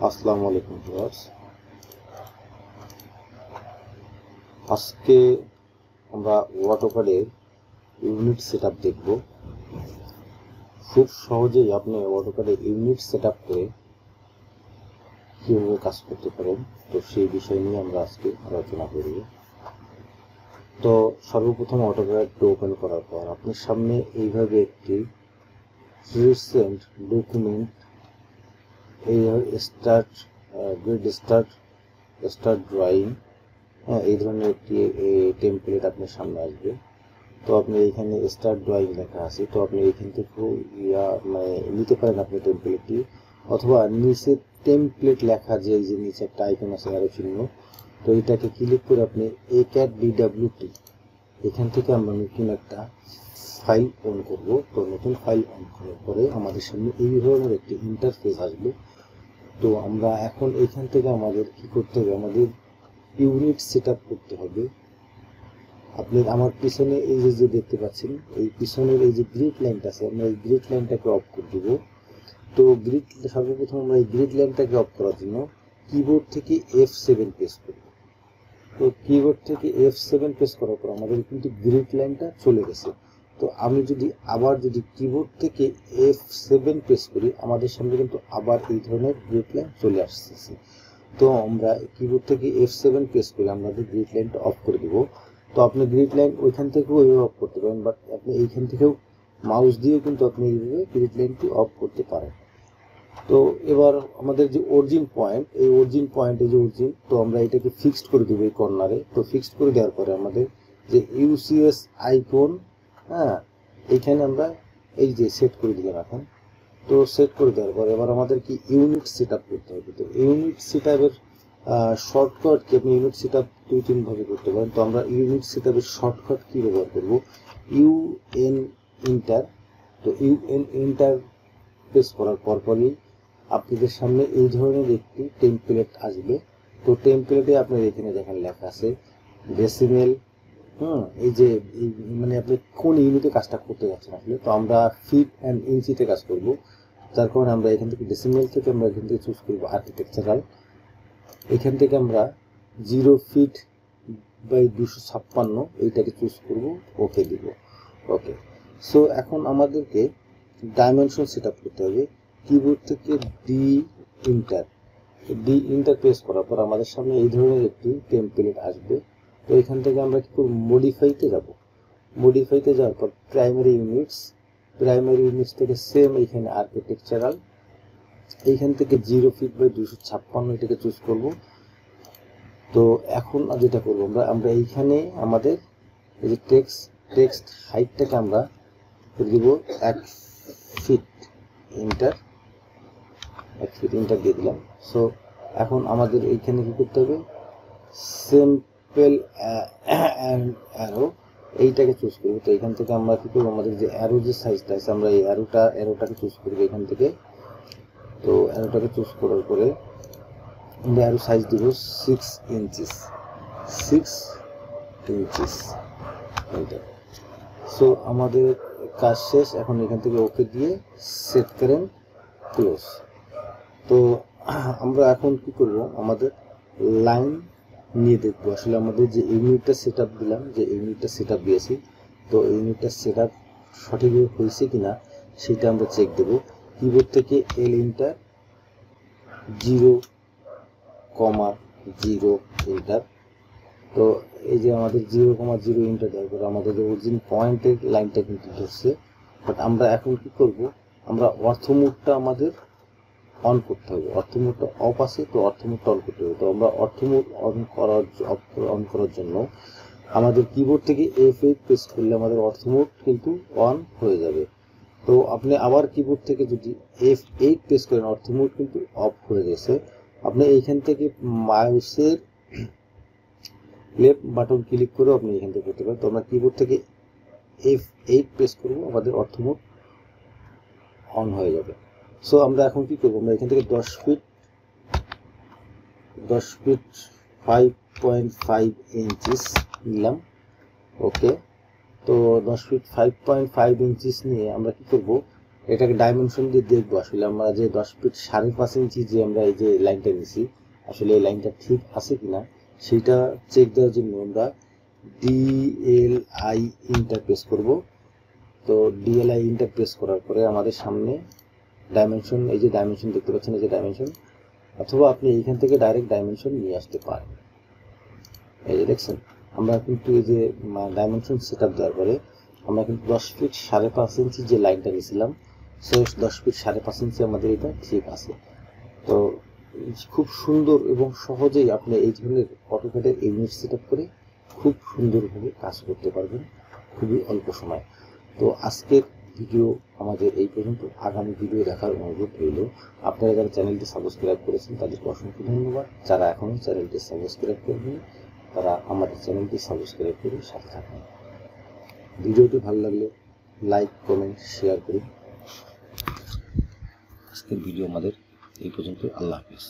আসসালামু আলাইকুম ভিউয়ার্স। আজকে আমরা অটোক্যাডের ইউনিট সেটআপ দেখব। খুব সহজেই আপনি অটোক্যাডে ইউনিট সেটআপ করে কিভাবে কাজ করতে পারেন, তো সেই বিষয় নিয়ে আমরা আজকে আলোচনা করব। তো সর্বপ্রথম অটোক্যাডটা ওপেন করার পর আপনার সামনে এইভাবে একটি রিসেন্ট ডকুমেন্ট, এইভাবে স্টার্ট ড্রয়িং, এই ধরনের একটি টেমপ্লেট আপনার সামনে আসবে। তো আপনি এইখানে স্টার্ট ড্রয়িং লেখা আছে, তো আপনি এইখান থেকে নিতে পারেন আপনি টেমপ্লেটটি, অথবা নিচে টেমপ্লেট লেখা যে এই যে নিচে একটা আইকন আছে আরো চিহ্ন, তো এটাকে ক্লিক করে আপনি ACAD-DWT এখান থেকে আমরা নতুন একটা ফাইল অন করব। তো নতুন ফাইল অন করার পরে আমাদের সামনে এই ধরনের একটি ইন্টারফেস আসবে। তো আমরা এখন এইখান থেকে আমাদের কি করতে হবে, আমাদের ইউনিট সেটআপ করতে হবে। আপনি আমার পিছনে এই যে দেখতে পাচ্ছেন, এই পিছনের এই যে গ্রিড লাইনটা আছে, আমরা এই গ্রিড লাইনটাকে অফ করে দেব। তো সর্বপ্রথম আমরা এই গ্রিড লাইনটাকে অফ করার জন্য কিবোর্ড থেকে F7 প্রেস করব। তো কিবোর্ড থেকে F7 প্রেস করার পর আমাদের কিন্তু গ্রিড লাইনটা চলে গেছে। তো আমি আবার কিবোর্ড থেকে F7 প্রেস করি, আমাদের সামনে কিন্তু আবার এই ধরনের গ্রিড লাইন চলে আসছে। তো আমরা কিবোর্ড থেকে F7 প্রেস করে আমাদের গ্রিড লাইনটা অফ করে দেব। তো আপনি গ্রিড লাইন ওইখান থেকেও এইভাবে অফ করতে পারেন, বাট আপনি এইখান থেকেও মাউস দিয়েও কিন্তু আপনি এইভাবে গ্রিড লাইনটি অফ করতে পারেন। তো এবার আমাদের যে অরিজিন পয়েন্ট, এই অরিজিন পয়েন্ট, এই যে অরিজিন, তো আমরা এটাকে ফিক্সড করে দেবো এই কর্নারে। তো ফিক্সড করে দেওয়ার পরে আমাদের যে ইউসিএস আইকন, এইখানে আমরা এই যে সেট করে দিলাম এখন। তো সেট করে দেওয়ার পরে এবার আমাদের কি ইউনিট সেটআপ করতে হবে। তো ইউনিট সেটআপের শর্টকাট কি, আপনি ইউনিট সেটআপ 2-3 ভাবে করতে পারেন। তো আমরা ইউনিট সেটআপের শর্টকাট কি ব্যবহার করব, UN এন্টার। তো UN এন্টার প্রেস করার পরপরই আপনাদের সামনে এই ধরনের একটি টেমপ্লেট আসবে। তো টেমপ্লেটে আপনার এখানে দেখেন লেখা আছে ডেসিমেল, এই যে মানে আপনি কোন ইউনিটে কাজটা করতে যাচ্ছেন আসলে। তো আমরা ফিট অ্যান্ড ইঞ্চিতে কাজ করব, যার কারণে আমরা এখান থেকে ডেসিমেল থেকে আমরা এখান থেকে চুজ করব আর্কিটেকচারাল। এখান থেকে আমরা 0 ফিট বাই 256 এইটাকে চুজ করব, ওকে দিব। ওকে, সো এখন আমাদেরকে ডাইমেনশন সেটআপ করতে হবে। কিবোর্ড থেকে ডি ইন্টার প্রেস করার পর আমাদের সামনে এই ধরনের একটি টেমপ্লেট আসবে। তো এখান থেকে আমরা কি করব, মডিফাইতে যাব। মডিফাইতে যাওয়ার পর প্রাইমারি ইউনিটস থেকে সেম এইখানে আর্কিটেকচারাল, এইখান থেকে 0 ফিট বাই 256 এটাকে চুজ করব। তো এখন যেটা করবো আমরা এইখানে আমাদের এই যে টেক্সট হাইটটাকে আমরা দিব 1 ফিট ইন্টার দিয়ে দিলাম। সো এখন আমাদের এইখানে কি করতে হবে, সিম্পল অ্যারো এইটাকে চুজ করবো। তো এখান থেকে আমরা কি করবো, আমাদের যে অ্যারো যে সাইজটা আছে আমরা এই অ্যারোটাকে চুজ করবো এখান থেকে। তো অ্যারোটাকে চুজ করার পরে আমরা অ্যারো সাইজ দিব 6 ইঞ্চিস। সো আমাদের কাজ শেষ। এখন এখান থেকে ওকে দিয়ে সেট করেন ক্লোজ। তো আমরা এখন কি করব, আমাদের লাইন নিয়ে দেখবো আসলে আমাদের যে ইউনিটটা সেটআপ দিলাম, যে ইউনিটটা সেটআপ দিয়েছি, তো ইউনিটটা সেটআপ সঠিকভাবে হয়েছে কিনা সেটা আমরা চেক দেব। কিবোর্ড থেকে L এন্টার, 0,0 এন্টার। তো এই যে আমাদের 0,0 এন্টার দেওয়ার পরে আমাদের যে অরিজিন পয়েন্টের লাইনটা কিন্তু ধরছে। বাট আমরা এখন কি করব, আমরা অর্থমোডটা আমাদের অন করতে হবে। অর্থমোডটা অফ আছে, তো অর্থমোডটা অন করতে হবে। তো আমরা অর্থমোড অন করার জন্য আমাদের কিবোর্ড থেকে F8 প্রেস করলে আমাদের অর্থমোড কিন্তু অন হয়ে যাবে। তো আপনি আবার কিবোর্ড থেকে যদি F8 প্রেস করেন, অর্থমোড কিন্তু অফ হয়ে গেছে। আপনি এইখান থেকে মাউসের লেফট বাটন ক্লিক করে আপনি এখান থেকে করতে পারেন। তো আমরা কিবোর্ড থেকে F8 প্রেস করব, আমাদের অর্থমোড অন হয়ে যাবে। সো আমরা এখন কি করব, আমরা এখান থেকে 10 ফিট 5.5 ইঞ্চিস নিলাম। ওকে, তো 10 ফিট 5.5 ইঞ্চিস নিয়ে আমরা কি করব, এটাকে ডাইমেনশন দিয়ে দেখবো আসলে আমরা যে 10 ফিট 5.5 ইঞ্চি যে আমরা এই যে লাইনটা নিছি আসলে এই লাইনটা ঠিক আছে কিনা সেটা চেক দেওয়ার জন্য আমরা DLI ইন্টারপ্রেস করব। তো DLI ইন্টারপ্রেস করার পরে আমাদের সামনে ডাইমেনশন, এই যে ডাইমেনশন দেখতে পাচ্ছেন, এই যে ডাইমেনশন, অথবা আপনি এইখান থেকে ডাইরেক্ট ডাইমেনশন নিয়ে আসতে পারেন। এই যে দেখছেন আমরা কিন্তু এই যে ডাইমেনশন সেট আপ দেওয়ার পরে আমরা কিন্তু 10 ফিট 5.5 ইঞ্চি যে লাইনটা নিয়েছিলাম সো 10 ফিট 5.5 ইঞ্চি আমাদের এটা ঠিক আছে। তো খুব সুন্দর এবং সহজেই আপনি এই ধরনের অটোক্যাডের ইউনিট সেট আপ করে খুব সুন্দরভাবে কাজ করতে পারবেন খুবই অল্প সময়। তো আজকের ভিডিও আমাদের এই পর্যন্ত। আগামী ভিডিও দেখার অনুরোধ রইল। আপনারা যারা চ্যানেলটি সাবস্ক্রাইব করেছেন তাদেরকে অসংখ্য ধন্যবাদ। যারা এখনও চ্যানেলটি সাবস্ক্রাইব করবেন তারা আমাদের চ্যানেলটি সাবস্ক্রাইব করে সাথে থাকুন। ভিডিওটি ভালো লাগলে লাইক, কমেন্ট, শেয়ার করুন। আজকের ভিডিও আমাদের এই পর্যন্ত। আল্লাহ হাফেজ।